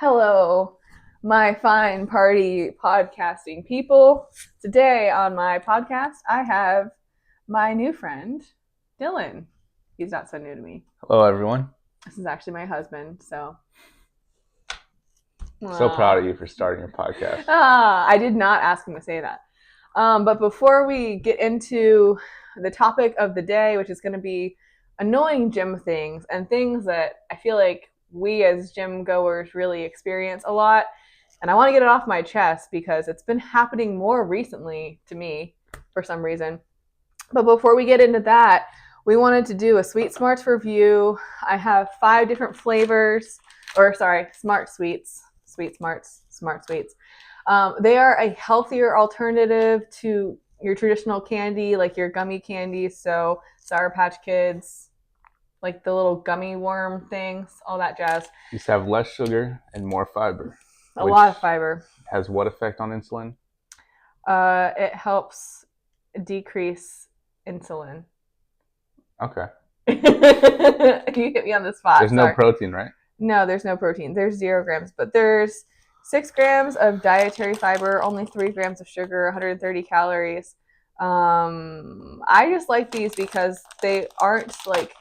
Hello, my fine party podcasting people. Today on my podcast, I have my new friend, Dylan. He's not so new to me. Hello, everyone. This is actually my husband, so. So proud of you for starting your podcast. I did not ask him to say that. But before we get into the topic of the day, which is going to be annoying gym things and things that I feel like we as gym goers really experience a lot. And I want to get it off my chest because it's been happening more recently to me for some reason. But before we get into that, we wanted to do a Sweet Smarts review. I have 5 different flavors, Smart Sweets, Sweet Smarts, Smart Sweets. They are a healthier alternative to your traditional candy, like your gummy candies. So Sour Patch Kids, like the little gummy worm things, all that jazz. These have less sugar and more fiber. A lot of fiber. Has what effect on insulin? It helps decrease insulin. Okay. You hit me on the spot. There's no protein, right? No, there's no protein. There's 0 grams, but there's 6 grams of dietary fiber, only 3 grams of sugar, 130 calories. I just like these because they aren't like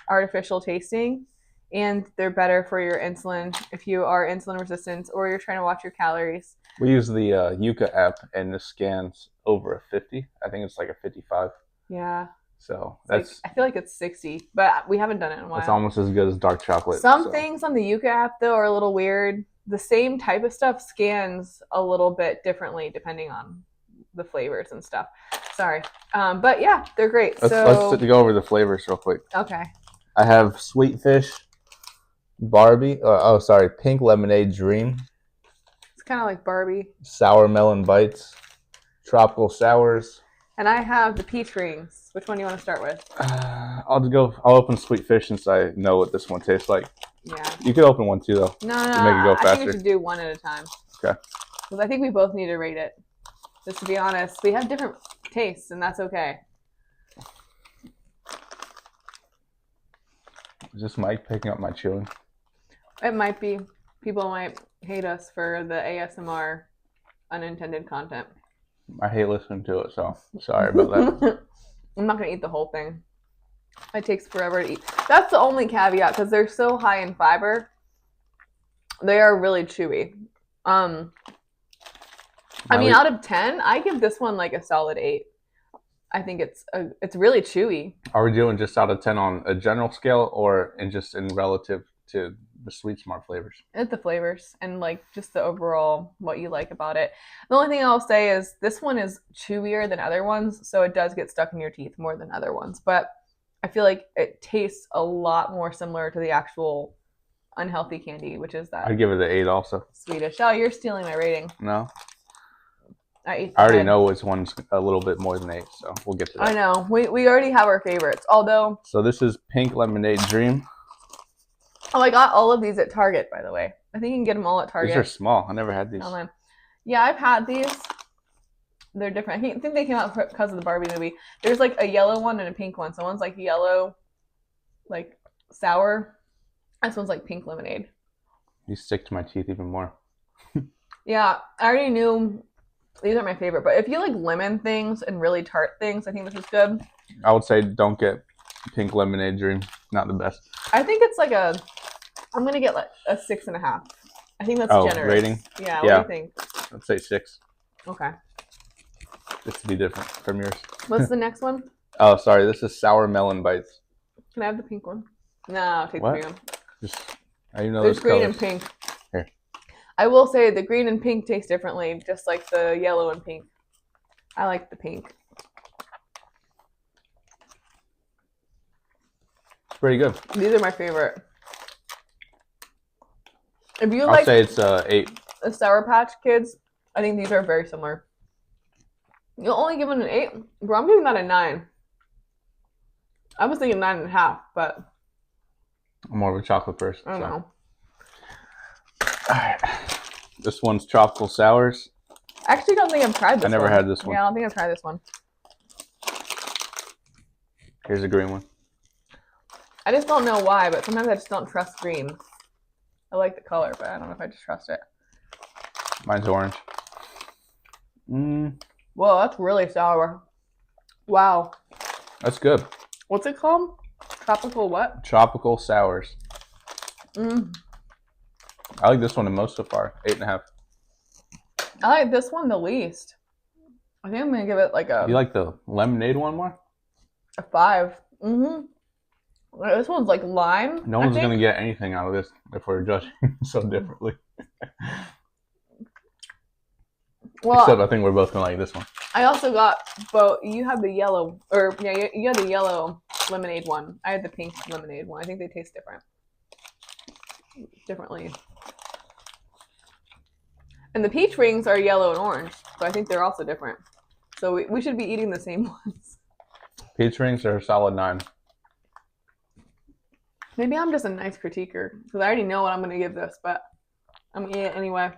artificial tasting, and they're better for your insulin if you are insulin resistant or you're trying to watch your calories. We use the Yuka app, and this scans over a 50. I think it's like a 55. Yeah. So that's. Like, I feel like it's 60, but we haven't done it in a while. It's almost as good as dark chocolate. Some things on the Yuka app though are a little weird. The same type of stuff scans a little bit differently depending on the flavors and stuff. Sorry. But yeah, they're great. Let's go over the flavors real quick. Okay. I have Sweet Fish, Barbie. Pink Lemonade Dream. It's kind of like Barbie. Sour Melon Bites, Tropical Sours. And I have the peach rings. Which one do you want to start with? I'll open Sweet Fish since I know what this one tastes like. Yeah. You could open one too, though. No. To make it go faster. I think we should do one at a time. Okay. Because I think we both need to rate it. Just to be honest, we have different tastes, and that's okay. Is this mic picking up my chewing? It might be. People might hate us for the ASMR unintended content. I hate listening to it, so sorry about that. I'm not going to eat the whole thing. It takes forever to eat. That's the only caveat, because they're so high in fiber. They are really chewy. I mean, out of 10, I give this one like a solid 8. I think it's really chewy. Are we doing just out of 10 on a general scale, or in relative to the Sweet Smart flavors? It's the flavors and like just the overall what you like about it. The only thing I'll say is this one is chewier than other ones, so it does get stuck in your teeth more than other ones. But I feel like it tastes a lot more similar to the actual unhealthy candy, which is that. I'd give it an 8 also. Swedish. Oh, you're stealing my rating. No. I already know which one's a little bit more than 8, so we'll get to that. I know. We already have our favorites, although. So this is Pink Lemonade Dream. Oh, I got all of these at Target, by the way. I think you can get them all at Target. These are small. I never had these. Oh, man. Yeah, I've had these. They're different. I think they came out because of the Barbie movie. There's like a yellow one and a pink one. So one's like yellow, like sour. This one's like pink lemonade. These stick to my teeth even more. Yeah, I already knew these are my favorite. But if you like lemon things and really tart things, I think this is good. I would say don't get Pink Lemonade Dream. Not the best. I think it's like I'm going to get like a 6.5. I think that's generous. Rating? Yeah, what do you think? Let's say 6. Okay. Just to be different from yours. What's the next one? Oh, sorry. This is Sour Melon Bites. Can I have the pink one? No, I'll take the green one. There's green colors. and pink. Here. I will say the green and pink taste differently, just like the yellow and pink. I like the pink. It's pretty good. These are my favorite. If you I'll say it's 8. The Sour Patch Kids, I think these are very similar. You'll only give it an 8, bro. I'm giving that a 9. I was thinking 9.5, but I'm more of a chocolate person. I don't know. Alright. This one's Tropical Sours. I actually don't think I've tried this one. I never had this one. Yeah, I don't think I've tried this one. Here's a green one. I just don't know why, but sometimes I just don't trust green. I like the color, but I don't know if I just trust it. Mine's orange. Whoa, that's really sour. Wow. That's good. What's it called? Tropical what? Tropical sours. Mm. I like this one the most so far. 8.5. I like this one the least. I think I'm gonna give it like You like the lemonade one more? a 5. This one's like lime. No one's gonna get anything out of this if we're judging so differently. Well, except I think we're both gonna like this one. I also got both. You had the yellow, or yeah, you had the yellow lemonade one. I had the pink lemonade one. I think they taste differently. And the peach rings are yellow and orange, so I think they're also different. So we should be eating the same ones. Peach rings are a solid 9. Maybe I'm just a nice critiquer because I already know what I'm going to give this, but I'm going to eat it anyway.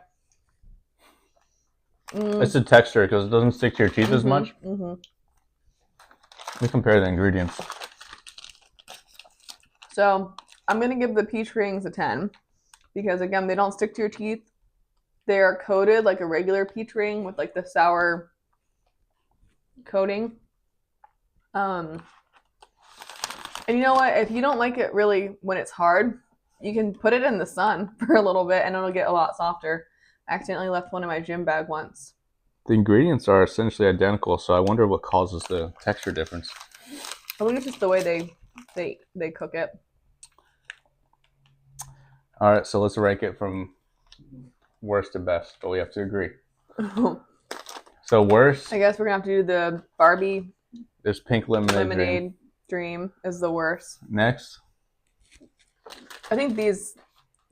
It's the texture because it doesn't stick to your teeth as much. Let me compare the ingredients. So I'm going to give the peach rings a 10 because, again, they don't stick to your teeth. They are coated like a regular peach ring with like the sour coating. And you know what? If you don't like it really when it's hard, you can put it in the sun for a little bit and it'll get a lot softer. I accidentally left one in my gym bag once. The ingredients are essentially identical, so I wonder what causes the texture difference. I think it's just the way they cook it. All right, so let's rank it from worst to best, but we have to agree. So worst, I guess we're gonna have to do the Barbie. There's pink lemonade dream is the worst. Next, I think these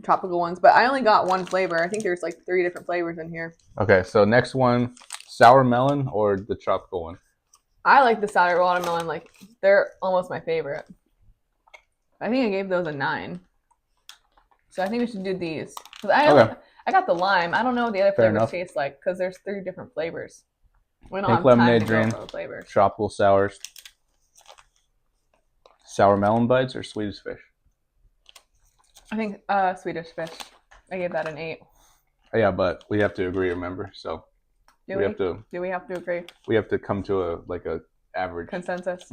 tropical ones, but I only got one flavor. I think there's like 3 different flavors in here. Okay, so next one, sour melon or the tropical one? I like the sour watermelon. Like they're almost my favorite. I think I gave those a 9. So I think we should do these. I got the lime. I don't know what the other flavors taste like because there's 3 different flavors. We don't have time to go for the flavors. Tropical sours. Sour melon bites or Swedish fish? I think Swedish fish. I gave that an 8. Yeah, but we have to agree, remember? So do we have to agree? We have to come to a average consensus.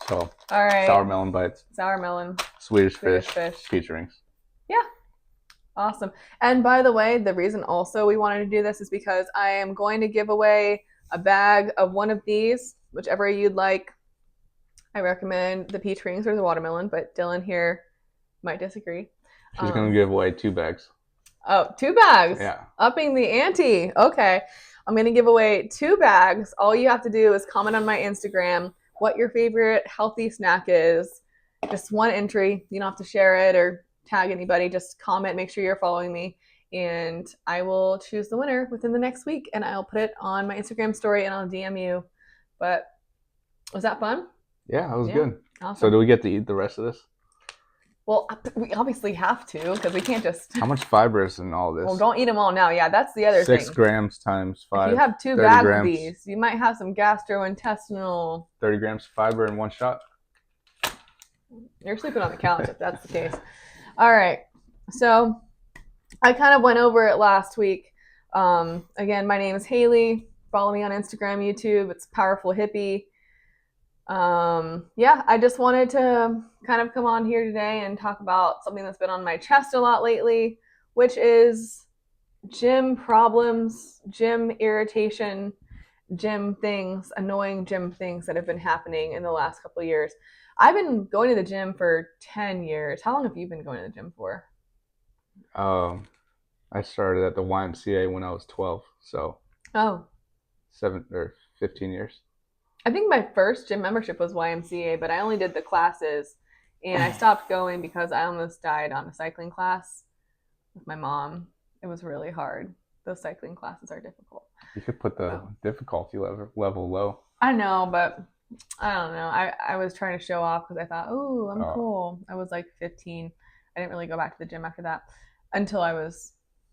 So all right, sour melon bites, sour melon, Swedish fish, peach rings. Yeah, awesome. And by the way, the reason also we wanted to do this is because I am going to give away a bag of one of these, whichever you'd like. I recommend the peach rings or the watermelon, but Dylan here might disagree. She's going to give away 2 bags. Oh, 2 bags? Yeah. Upping the ante. Okay. I'm going to give away 2 bags. All you have to do is comment on my Instagram what your favorite healthy snack is. Just one entry. You don't have to share it or tag anybody. Just comment. Make sure you're following me. And I will choose the winner within the next week. And I'll put it on my Instagram story and I'll DM you. But was that fun? Yeah, that was good. Awesome. So do we get to eat the rest of this? Well, we obviously have to because we can't just... How much fiber is in all this? Well, don't eat them all now. Yeah, that's the other 6 grams times 5. If you have 2 bags of these, you might have some gastrointestinal... 30 grams of fiber in one shot? You're sleeping on the couch if that's the case. All right. So I kind of went over it last week. Again, my name is Haley. Follow me on Instagram, YouTube. It's Powerful Hippie. I just wanted to kind of come on here today and talk about something that's been on my chest a lot lately, which is gym problems, gym irritation, gym things, annoying gym things that have been happening in the last couple of years. I've been going to the gym for 10 years. How long have you been going to the gym for? I started at the YMCA when I was 12, so 7 or 15 years. I think my first gym membership was YMCA, but I only did the classes, and I stopped going because I almost died on a cycling class with my mom. It was really hard. Those cycling classes are difficult. You could put the difficulty level low. I know, but I don't know. I was trying to show off because I thought, oh, I'm cool. I was like 15. I didn't really go back to the gym after that until I was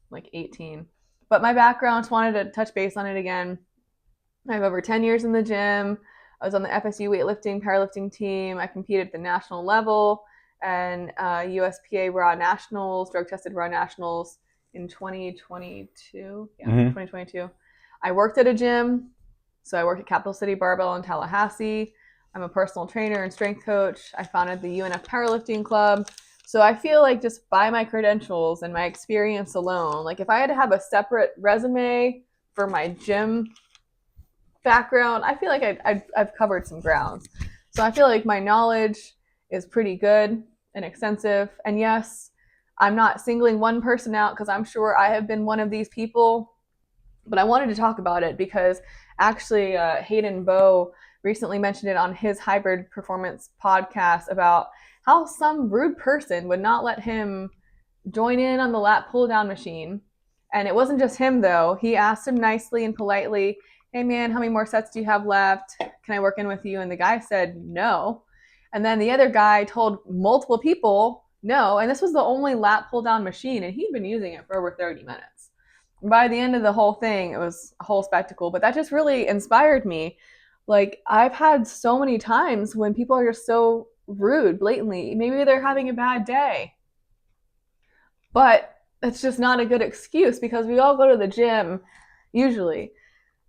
like 18. But my background, just wanted to touch base on it again. I have over 10 years in the gym. I was on the FSU weightlifting, powerlifting team. I competed at the national level. and USPA Raw Nationals, drug tested Raw Nationals in 2022. Yeah, 2022. I worked at a gym. So I worked at Capital City Barbell in Tallahassee. I'm a personal trainer and strength coach. I founded the UNF Powerlifting Club. So I feel like just by my credentials and my experience alone, like if I had to have a separate resume for my gym background, I feel like I've covered some grounds. So I feel like my knowledge is pretty good and extensive. And yes, I'm not singling one person out because I'm sure I have been one of these people, but I wanted to talk about it because actually Hayden Bowe recently mentioned it on his Hybrid Performance podcast about how some rude person would not let him join in on the lat pull down machine. And it wasn't just him though. He asked him nicely and politely, "Hey man, how many more sets do you have left? Can I work in with you?" And the guy said no. And then the other guy told multiple people no. And this was the only lat pull down machine, and he'd been using it for over 30 minutes. By the end of the whole thing, it was a whole spectacle. But that just really inspired me. Like, I've had so many times when people are just so rude blatantly. Maybe they're having a bad day, but it's just not a good excuse because we all go to the gym usually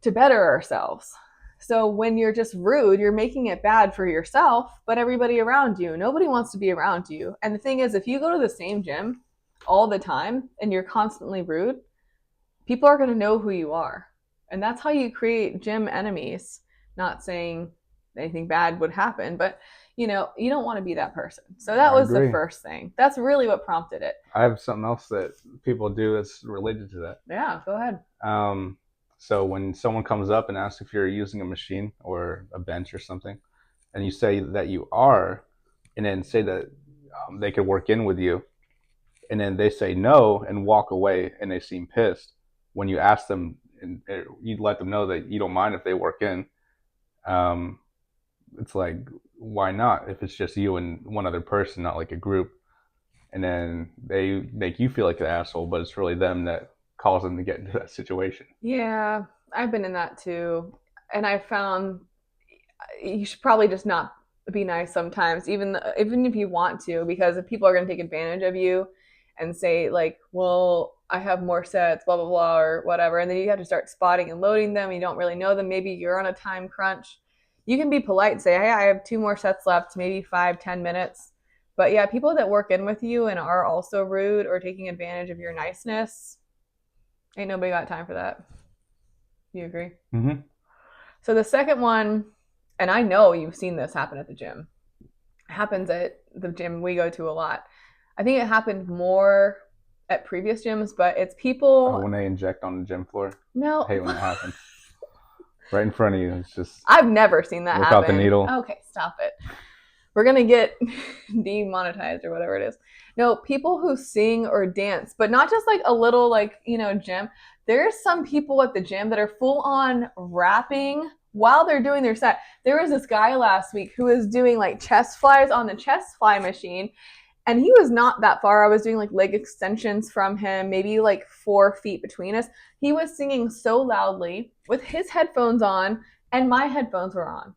to better ourselves. So when you're just rude, you're making it bad for yourself, but everybody around you. Nobody wants to be around you. And the thing is, if you go to the same gym all the time and you're constantly rude, people are going to know who you are. And that's how you create gym enemies. Not saying anything bad would happen, but you don't want to be that person. So that was the first thing. That's really what prompted it. I have something else that people do that's related to that. Yeah, go ahead. So when someone comes up and asks if you're using a machine or a bench or something, and you say that you are, and then say that they could work in with you, and then they say no and walk away and they seem pissed, when you ask them and you let them know that you don't mind if they work in, it's like, why not? If it's just you and one other person, not like a group, and then they make you feel like an asshole, but it's really them that caused them to get into that situation. Yeah, I've been in that too. And I found you should probably just not be nice sometimes, even if you want to, because if people are going to take advantage of you and say like, well, I have more sets, blah blah blah, or whatever, and then you have to start spotting and loading them. You don't really know them. Maybe you're on a time crunch. You can be polite and say, hey, I have 2 more sets left, maybe 5-10 minutes. But yeah, people that work in with you and are also rude or taking advantage of your niceness, ain't nobody got time for that. You agree? Mm-hmm. So the second one, and I know you've seen this happen at the gym. It happens at the gym we go to a lot. I think it happened more at previous gyms, but it's people. When they inject on the gym floor. No. I hate when it happens. Right in front of you. It's just. I've never seen that happen. Without the needle. Okay, stop it. We're going to get demonetized or whatever it is. No, people who sing or dance, but not just like a little gym. There's some people at the gym that are full on rapping while they're doing their set. There was this guy last week who was doing like chest flies on the chest fly machine, and he was not that far. I was doing like leg extensions from him, maybe like 4 feet between us. He was singing so loudly with his headphones on, and my headphones were on.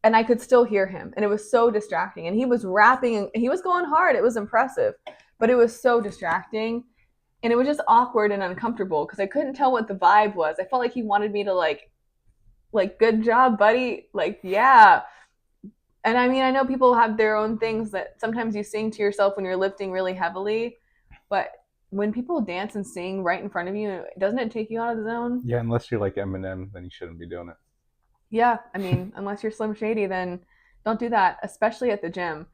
And I could still hear him, and it was so distracting. And he was rapping, and he was going hard. It was impressive, but it was so distracting, and it was just awkward and uncomfortable because I couldn't tell what the vibe was. I felt like he wanted me to like, good job, buddy. Like, yeah. And I mean, I know people have their own things that sometimes you sing to yourself when you're lifting really heavily, but when people dance and sing right in front of you, doesn't it take you out of the zone? Yeah, unless you're like Eminem, then you shouldn't be doing it. Yeah, I mean, unless you're Slim Shady, then don't do that, especially at the gym.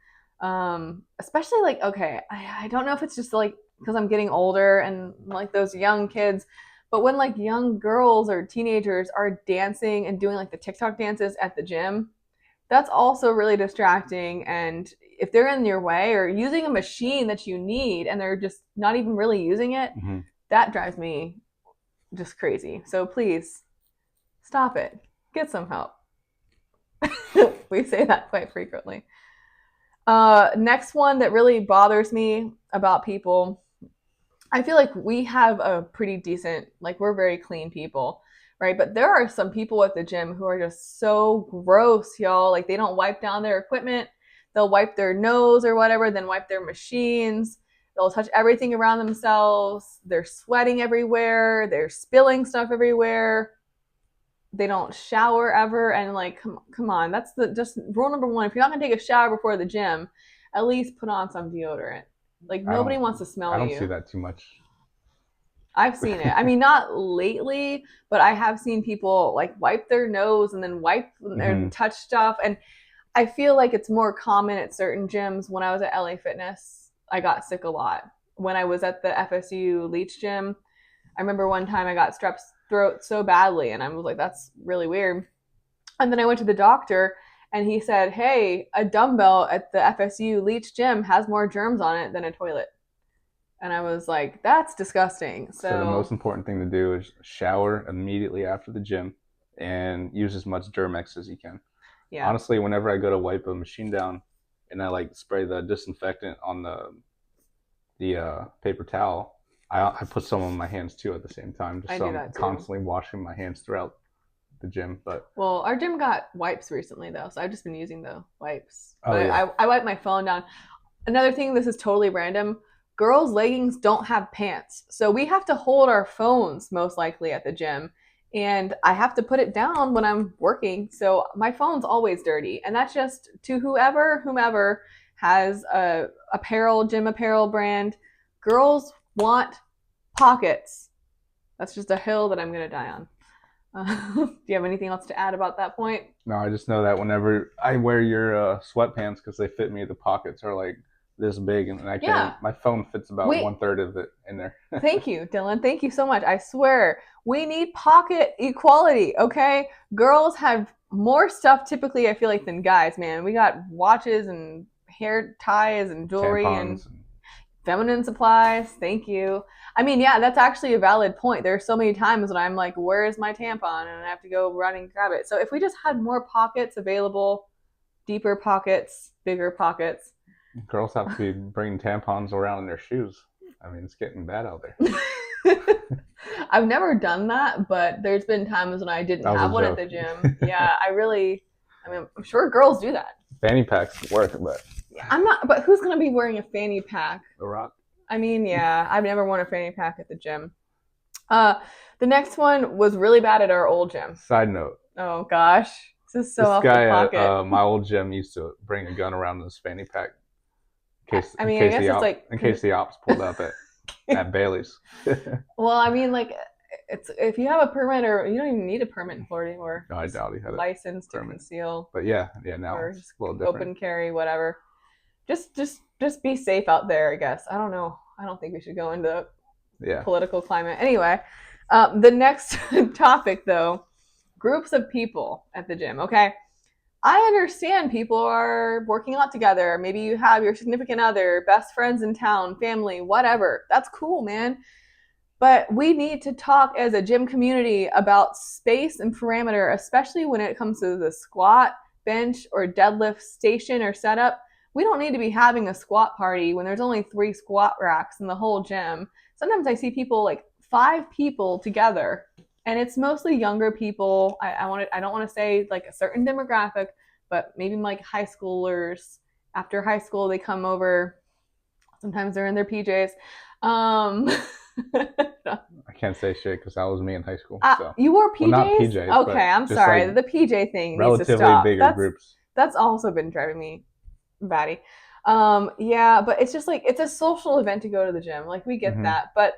Especially like, okay, I don't know if it's just like because I'm getting older and like those young kids, but when like young girls or teenagers are dancing and doing like the TikTok dances at the gym, that's also really distracting. And if they're in your way or using a machine that you need and they're just not even really using it, that drives me just crazy. So please stop it. Get some help. We say that quite frequently. Next one that really bothers me about people, I feel like we have a pretty decent, like we're very clean people, right? But there are some people at the gym who are just so gross, y'all. Like they don't wipe down their equipment. they'll wipe their nose or whatever, then wipe their machines. They'll touch everything around themselves. They're sweating everywhere. They're spilling stuff everywhere. They don't shower ever. And like, come on, that's the just rule number one. If you're not gonna take a shower before the gym, at least put on some deodorant. Like I nobody don't wants to I smell don't see you. that too much. I've seen it. I mean, not lately, but I have seen people like wipe their nose and then wipe Hmm. and touch stuff. And I feel like it's more common at certain gyms. When I was at LA Fitness, I got sick a lot. When I was at the FSU Leach gym, I remember one time I got strep throat so badly, and I was like, that's really weird. And then I went to the doctor, and he said, hey, a dumbbell at the FSU Leach gym has more germs on it than a toilet. And I was like, that's disgusting. So the most So, important thing to do is shower immediately after the gym and use as much Germex as you can. yeah, Honestly, whenever I go to wipe a machine down and I like spray the disinfectant on the paper towel, I put some on my hands too at the same time, just I so do I'm that too. constantly washing my hands throughout the gym. But Well, our gym got wipes recently, though, so I've just been using the wipes. oh But yeah, I wipe my phone down. Another thing, this is totally random. Girls' leggings don't have pants, so we have to hold our phones most likely at the gym, and I have to put it down when I'm working. So my phone's always dirty, and that's just to whomever has a apparel, gym apparel brand. Girls want pockets. That's just a hill that I'm gonna die on. Do you have anything else to add about that point? no, I just know that whenever I wear your sweatpants because they fit me, the pockets are like this big, and I can't. Yeah. Even, my phone fits about Wait, 1/3 of it in there. thank you, Dylan. Thank you so much. I swear, we need pocket equality, okay? Girls have more stuff typically, I feel like, than guys, man. We got watches and hair ties and jewelry and Tampons. And, feminine supplies. Thank you. I mean, yeah, that's actually a valid point. There are so many times when I'm like, where's my tampon? And I have to go run and grab it. So if we just had more pockets available, deeper pockets, bigger pockets. girls have to be bringing tampons around in their shoes. I mean, it's getting bad out there. I've never done that, but there's been times when I didn't That was have a one at joke. the gym. Yeah, I mean, I'm sure girls do that. Fanny packs work, but Yeah, I'm not, but who's going to be wearing a fanny pack? the rock. I mean, yeah, I've never worn a fanny pack at the gym. Uh, the next one was really bad at our old gym. Side note: Oh gosh, this is so this off the guy at pocket. my old gym used to bring a gun around in his fanny pack I mean, I guess it's like, in case the ops pulled up at Bailey's. No, well, I mean, like, it's if you have a permit, or you don't even need a permit in Florida anymore. I doubt he had a License to permit. conceal But yeah, now or it's just a little different. open carry, whatever. Just be safe out there, I guess. I don't know. I don't think we should go into Yeah. political climate. Anyway, the next topic, though, groups of people at the gym. Okay, I understand people are working out together. Maybe you have your significant other, best friends in town, family, whatever. That's cool, man. But we need to talk as a gym community about space and parameter, especially when it comes to the squat, bench, or deadlift station or setup. We don't need to be having a squat party when there's only 3 squat racks in the whole gym. Sometimes I see people like 5 people together, and it's mostly younger people. I don't want to say like a certain demographic, but maybe like high schoolers. After high school, they come over. Sometimes they're in their PJs. Um, I can't say shit because that was me in high school. So, you wore well, not PJs? PJs, Okay, but I'm just sorry. like The PJ thing needs to relatively stop. bigger groups. That's also been driving me batty. Yeah, but it's just like it's a social event to go to the gym. Like we get Hmm. that, but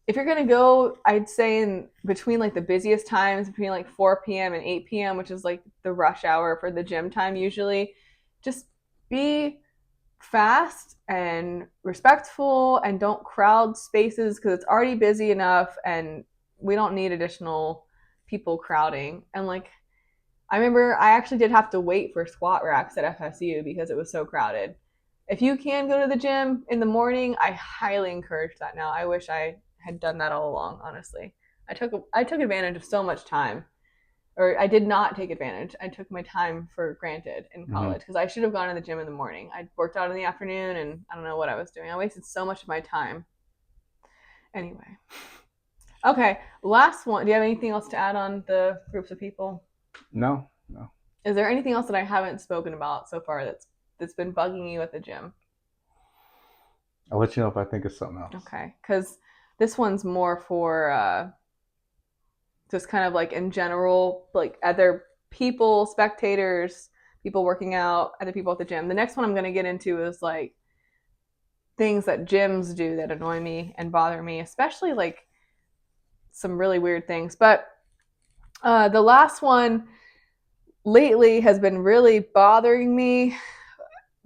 if you're gonna go, I'd say in between like the busiest times, between like 4 p.m. and 8 p.m., which is like the rush hour for the gym time usually, just be fast and respectful and don't crowd spaces because it's already busy enough and we don't need additional people crowding. And like I remember I actually did have to wait for squat racks at FSU because it was so crowded. If you can go to the gym in the morning, I highly encourage that now. I wish I had done that all along, honestly. I took advantage of so much time, or I did not take advantage. I took my time for granted in Hmm. college because I should have gone to the gym in the morning. I worked out in the afternoon and I don't know what I was doing. I wasted so much of my time. Anyway. Okay, last one. Do you have anything else to add on the groups of people? No, no. Is there anything else that I haven't spoken about so far that's that's been bugging you at the gym? I'll let you know if I think of something else. Okay, because this one's more for just kind of like in general, like other people, spectators, people working out, other people at the gym. The next one I'm going to get into is like things that gyms do that annoy me and bother me, especially like some really weird things. But the last one lately has been really bothering me.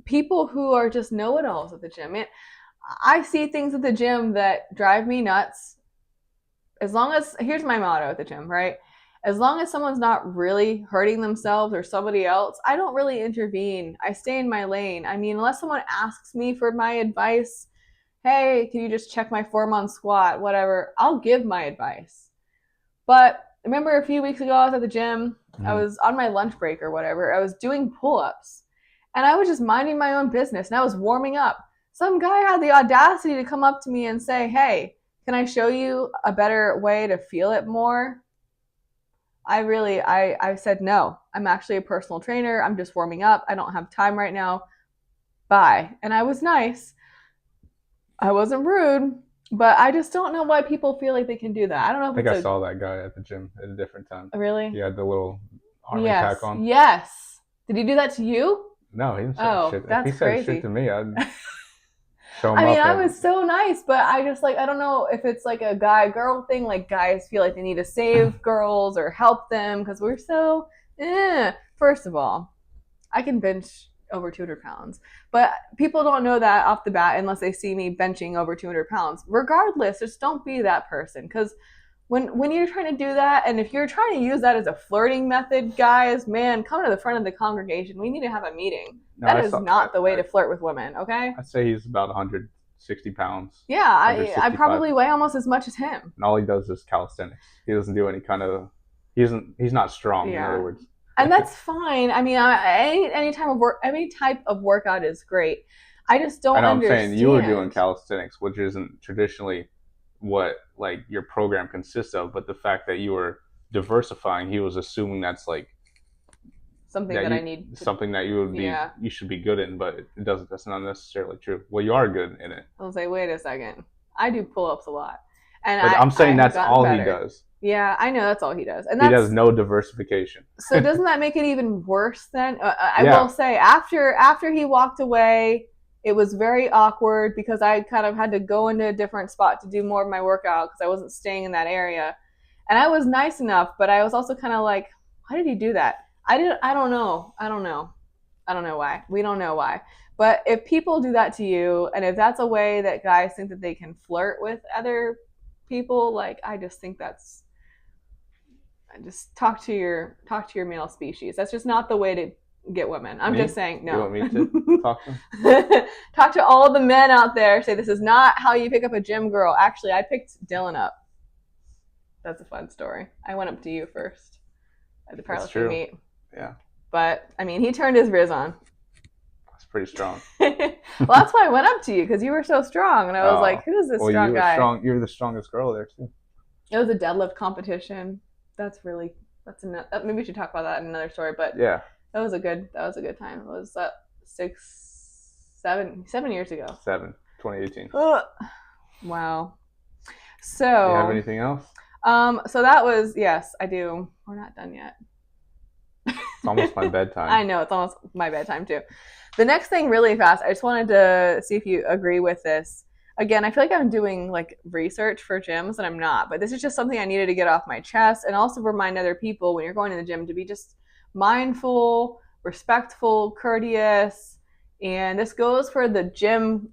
People who are just know-it-alls at the gym. I see things at the gym that drive me nuts. As long as, here's my motto at the gym, right? As long as someone's not really hurting themselves or somebody else, I don't really intervene. I stay in my lane. I mean, unless someone asks me for my advice, hey, can you just check my form on squat, whatever, I'll give my advice. But remember a few weeks ago, I was at the gym. I was on my lunch break or whatever. I was doing pull-ups and I was just minding my own business and I was warming up. Some guy had the audacity to come up to me and say, hey, can I show you a better way to feel it more? I said, no, I'm actually a personal trainer. I'm just warming up. I don't have time right now. Bye. And I was nice. I wasn't rude, but I just don't know why people feel like they can do that. I don't know I if think it's I a saw that guy at the gym at a different time. really. He had the little army Yes. pack on. Yes. Did he do that to you? No, he didn't say Oh, shit. If that's he said crazy. shit to me, I'd show him I mean, up. I was so nice, but I just like I don't know if it's like a guy girl thing. Like guys feel like they need to save girls or help them because we're so. First of all, I can bench over 200 pounds, but people don't know that off the bat unless they see me benching over 200 pounds. Regardless, just don't be that person because when you're trying to do that, and if you're trying to use that as a flirting method, guys, man, come to the front of the congregation. We need to have a meeting. No, That I is saw. not the way to flirt with women, okay? I'd say he's about 160 pounds. Yeah, I 165. probably weigh almost as much as him. And all he does is calisthenics. He doesn't do any kind of. He's not strong. In other Yeah, words. and that's fine. I mean, any type of workout is great. I just don't I know. I'm understand. saying you were doing calisthenics, which isn't traditionally what like your program consists of. But the fact that you were diversifying, he was assuming that's like something that that I you need to. something that you would be Yeah, you should be good in, but it doesn't. That's not necessarily true. Well, you are good in it, I'll say, wait a second. I do pull-ups a lot, and but I'm I saying have that's gotten all he better. does. Yeah, I know that's all he does, and He does that's no diversification. so. Doesn't that make it even worse? Then I will Yeah, say after he walked away, it was very awkward because I kind of had to go into a different spot to do more of my workout because I wasn't staying in that area, and I was nice enough, but I was also kind of like, why did he do that? I didn't. I don't know. I don't know. I don't know why. We don't know why. But if people do that to you, and if that's a way that guys think that they can flirt with other people, like I just think that's just talk to your male species. That's just not the way to get women. I'm me. just saying You no. want me to talk to him? Talk to all the men out there. Say this is not how you pick up a gym girl. Actually, I picked Dylan up. That's a fun story. I went up to you first at the That's powerlifting true. meet. Yeah, But I mean, he turned his riz on. that's pretty strong. Well, that's why I went up to you because you were so strong, and I was like, "Who is this well, strong you were guy?" strong. You were the strongest girl there too. It was a deadlift competition. That's enough. Maybe we should talk about that in another story. But Yeah, that was a good time. It was 7 years ago. 2018. Ugh. Wow. Do you have So, anything else? so that was yes, I do. We're not done yet. It's almost my bedtime. I know it's almost my bedtime too. The next thing, really fast. I just wanted to see if you agree with this. Again, I feel like I'm doing like research for gyms, and I'm not. But this is just something I needed to get off my chest, and also remind other people when you're going to the gym to be just mindful, respectful, courteous. And this goes for the gym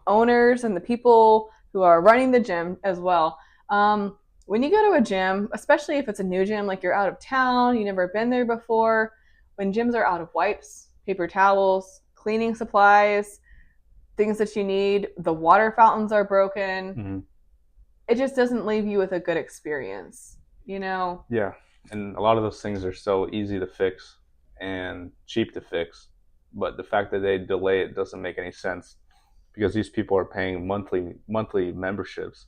owners and the people who are running the gym as well. When you go to a gym, especially if it's a new gym, like you're out of town, you've never been there before, when gyms are out of wipes, paper towels, cleaning supplies, things that you need, the water fountains are broken, Mm-hmm. it just doesn't leave you with a good experience, you know? Yeah, and a lot of those things are so easy to fix and cheap to fix, but the fact that they delay it doesn't make any sense because these people are paying monthly memberships,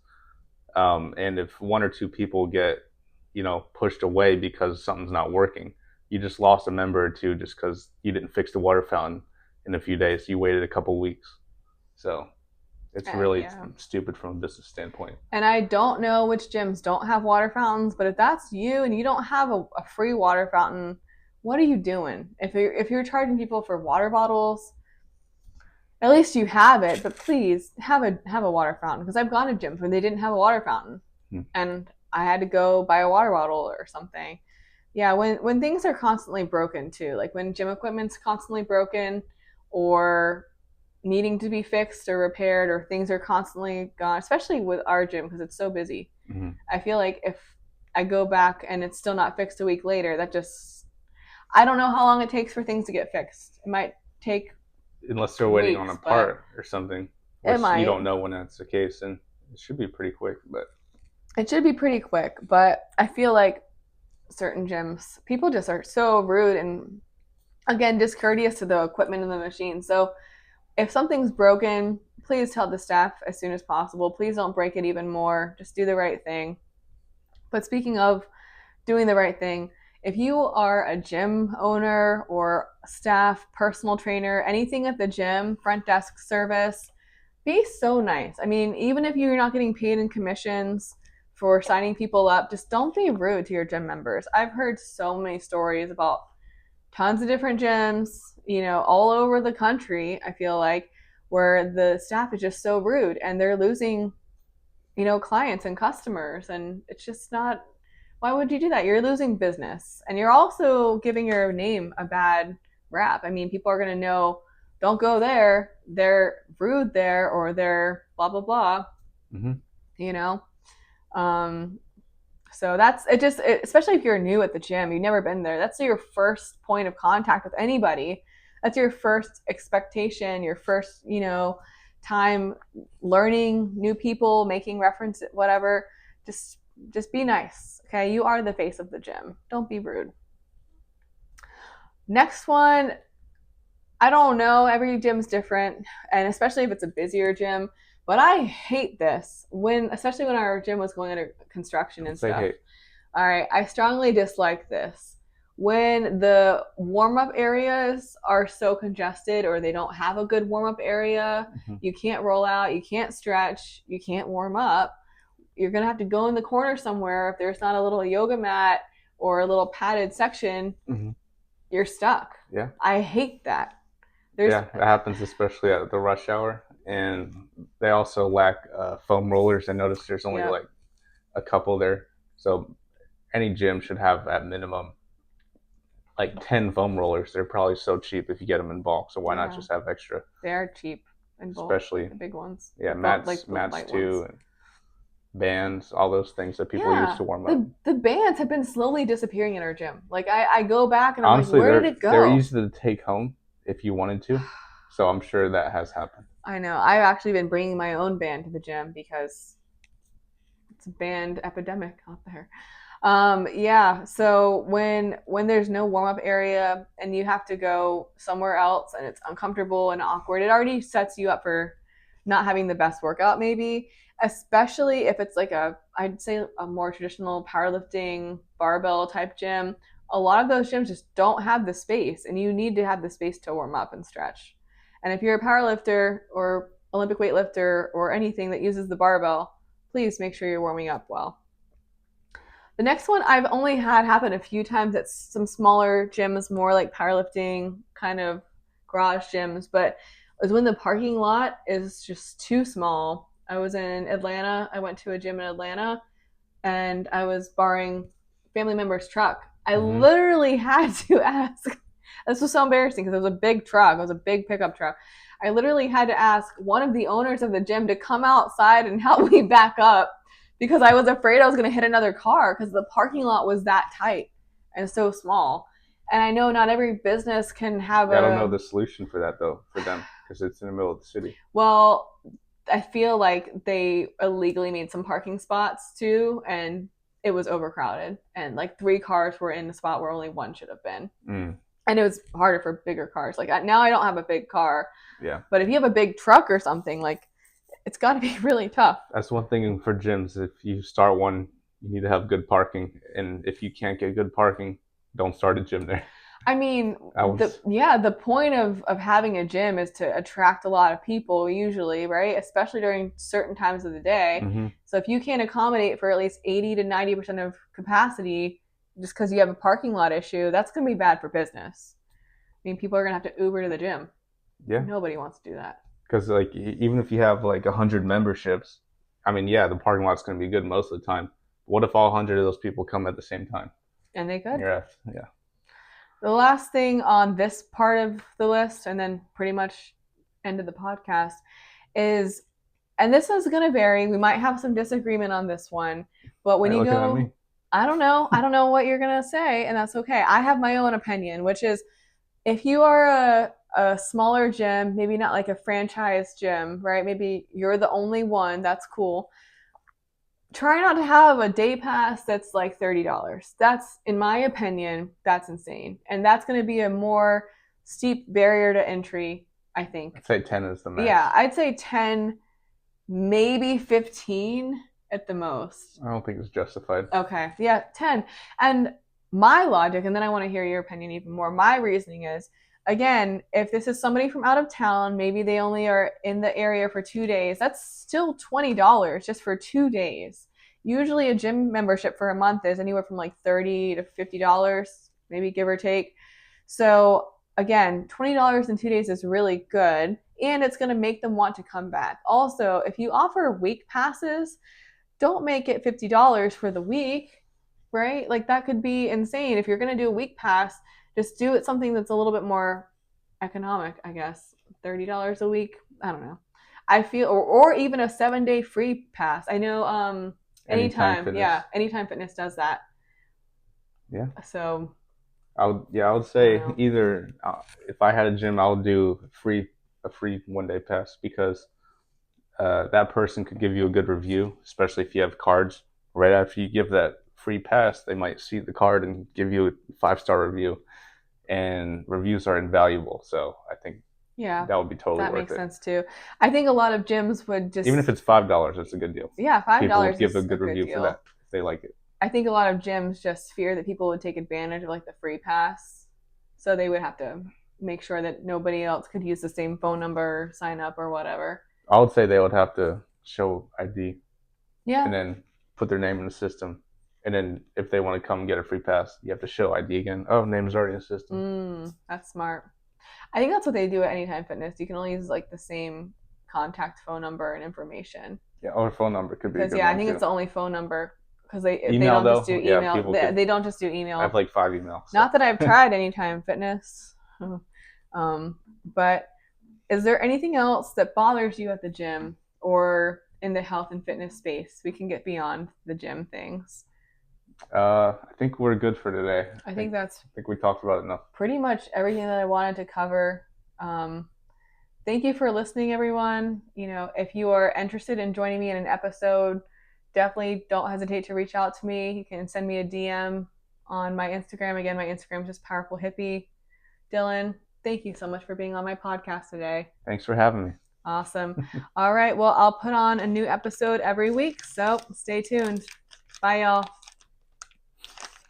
and if one or two people get pushed away because something's not working, you just lost a member or two just because you didn't fix the water fountain, in a few days. You waited a couple weeks. So it's really Yeah. stupid from a business standpoint. And I don't know which gyms don't have water fountains, but if that's you and you don't have a free water fountain, what are you doing? If you're charging people for water bottles, at least you have it. But please have a water fountain, because I've gone to gyms where they didn't have a water fountain, Hmm. and I had to go buy a water bottle or something. Yeah, when things are constantly broken too, like when gym equipment's constantly broken, or needing to be fixed or repaired, or things are constantly gone, especially with our gym because it's so busy. Mm-hmm. I feel like if I go back and it's still not fixed a week later, that just, I don't know how long it takes for things to get fixed. It might take Unless they're waiting on a weeks, but part or something, it which you might. don't know when that's the case, and it should be pretty quick. But It should be pretty quick, but I feel like certain gyms, people just are so rude and, again, discourteous to the equipment and the machine. So if something's broken, please tell the staff as soon as possible. Please don't break it even more. Just do the right thing. But speaking of doing the right thing, if you are a gym owner or staff, personal trainer, anything at the gym, front desk service, be so nice. I mean, even if you're not getting paid in commissions for signing people up, just don't be rude to your gym members. I've heard so many stories about tons of different gyms, all over the country, I feel like, where the staff is just so rude and they're losing, clients and customers. And it's just not, why would you do that? You're losing business and you're also giving your name a bad rap. I mean, people are going to know, don't go there. They're rude there, or they're blah, blah, blah, mm-hmm. you know? Um, so that's it. Especially if you're new at the gym, you've never been there. That's your first point of contact with anybody. That's your first expectation, your first, time learning new people, making reference, whatever. Just, just be nice. Okay. You are the face of the gym. Don't be rude. Next one, I don't know. Every gym's different, and especially if it's a busier gym. But I hate this especially when our gym was going under construction and Say stuff. hey. All right, I strongly dislike this. When the warm up areas are so congested, or they don't have a good warm up area, Mm-hmm. you can't roll out, you can't stretch, you can't warm up. You're going to have to go in the corner somewhere. If there's not a little yoga mat or a little padded section, Mm-hmm. you're stuck. Yeah. I hate that. There's Yeah, that happens especially at the rush hour, and they also lack foam rollers. I noticed there's only like a couple there, so any gym should have at minimum like 10 foam rollers. They're probably so cheap if you get them in bulk. So why not just have extra? They are cheap in bulk, Especially the big ones. yeah, Like the mats light too, ones. and bands, all those things that people use Yeah, to warm up. the bands have been slowly disappearing in our gym. Like I go back and I'm like, Honestly, where did it they're go? easy to take home if you wanted to. So I'm sure that has happened. I know. I've actually been bringing my own band to the gym because it's a band epidemic out there. Yeah. So when there's no warm up area and you have to go somewhere else and it's uncomfortable and awkward, it already sets you up for not having the best workout, maybe. Especially if it's like I'd say a more traditional powerlifting barbell type gym. A lot of those gyms just don't have the space, and you need to have the space to warm up and stretch. And if you're a powerlifter or Olympic weightlifter or anything that uses the barbell, please make sure you're warming up well. The next one I've only had happen a few times at some smaller gyms, more like powerlifting kind of garage gyms, but it was when the parking lot is just too small. I was in Atlanta. I went to a gym in Atlanta and I was borrowing family member's truck. I Mm-hmm. literally had to ask. This was so embarrassing because it was a big truck. It was a big pickup truck. I literally had to ask one of the owners of the gym to come outside and help me back up because I was afraid I was going to hit another car because the parking lot was that tight and so small. And I know not every business can have I don't know the solution for that though for them because it's in the middle of the city. Well, I feel like they illegally made some parking spots too, and it was overcrowded. And like 3 cars were in the spot where only one should have been. Mm. And it was harder for bigger cars. Like now I don't have a big car. Yeah. But if you have a big truck or something, like it's got to be really tough. That's one thing for gyms. If you start one, you need to have good parking. And if you can't get good parking, don't start a gym there. I mean, I was. the point of having a gym is to attract a lot of people usually, right? Especially during certain times of the day. Mm-hmm. So if you can't accommodate for at least 80 to 90% of capacity just because you have a parking lot issue, that's going to be bad for business. I mean, people are going to have to Uber to the gym. Yeah, Nobody wants to do that. because like even if you have like 100 memberships, I mean, yeah, the parking lot's going to be good most of the time. What if all 100 of those people come at the same time? And they could. You're at, yeah. The last thing on this part of the list, and then pretty much end of the podcast, is, and this is going to vary. We might have some disagreement on this one, but Why when are you you looking at me? go, I don't know. I don't know what you're going to say, and that's okay. I have my own opinion, which is if you are a smaller gym, maybe not like a franchise gym, right? Maybe you're the only one, that's cool. Try not to have a day pass that's like $30. That's, in my opinion, that's insane. And that's going to be a more steep barrier to entry, I think. I'd say 10 is the max. Yeah, I'd say 10, maybe 15 at the most. I don't think it's justified. Okay, yeah, 10. And my logic, and then I want to hear your opinion even more. My reasoning is, again, if this is somebody from out of town, maybe they only are in the area for 2 days, that's still $20 just for 2 days. Usually a gym membership for a month is anywhere from like $30 to $50, maybe give or take. So again, $20 in 2 days is really good, and it's going to make them want to come back. Also, if you offer week passes, don't make it $50 for the week, right? Like that could be insane. If you're going to do a week pass, just do it something that's a little bit more economic, I guess. $30 a week. I don't know. I feel, or even a 7 day free pass. I know Anytime anytime, fitness. yeah, anytime fitness does that. Yeah. So I would I don't say know. either if I had a gym, I would do a free 1 day pass because that person could give you a good review, especially if you have cards. Right after you give that free pass, they might see the card and give you a 5-star review. And reviews are invaluable, so I think Yeah, that would be totally that worth makes it. sense too. I think a lot of gyms would Even if just, it's $5, it's a good deal. yeah, five People would dollars give a is a good good review for deal. that if they like it. I think a lot of gyms just fear that people would take advantage of like the free pass. So they would have to make sure that nobody else could use the same phone number, sign up, or whatever. I would say they would have to show ID Yeah. and then put their name in the system. And then if they want to come get a free pass, you have to show ID again. Oh, name's already in the system. That's smart. I think that's what they do at Anytime Fitness. You can only use like the same contact phone number and information. Yeah, or phone number could be a Because good yeah, I one think it's too. the only phone number because they Email don't just do though, yeah, email. people could. They don't just do I have email. like 5 emails. So. Not that I've tried Anytime Fitness. But is there anything else that bothers you at the gym or in the health and fitness space? We can get beyond the gym things. I think we're good for today. I think that's I think we talked about it enough. pretty much everything that I wanted to cover. Um, Thank you for listening, everyone. You know, if you are interested in joining me in an episode, definitely don't hesitate to reach out to me. You can send me a DM on my Instagram. Again, my Instagram is just Powerful Hippie. Dylan, thank you so much for being on my podcast today. Thanks for having me. Awesome. All right. Well, I'll put on a new episode every week. So stay tuned. Bye, y'all.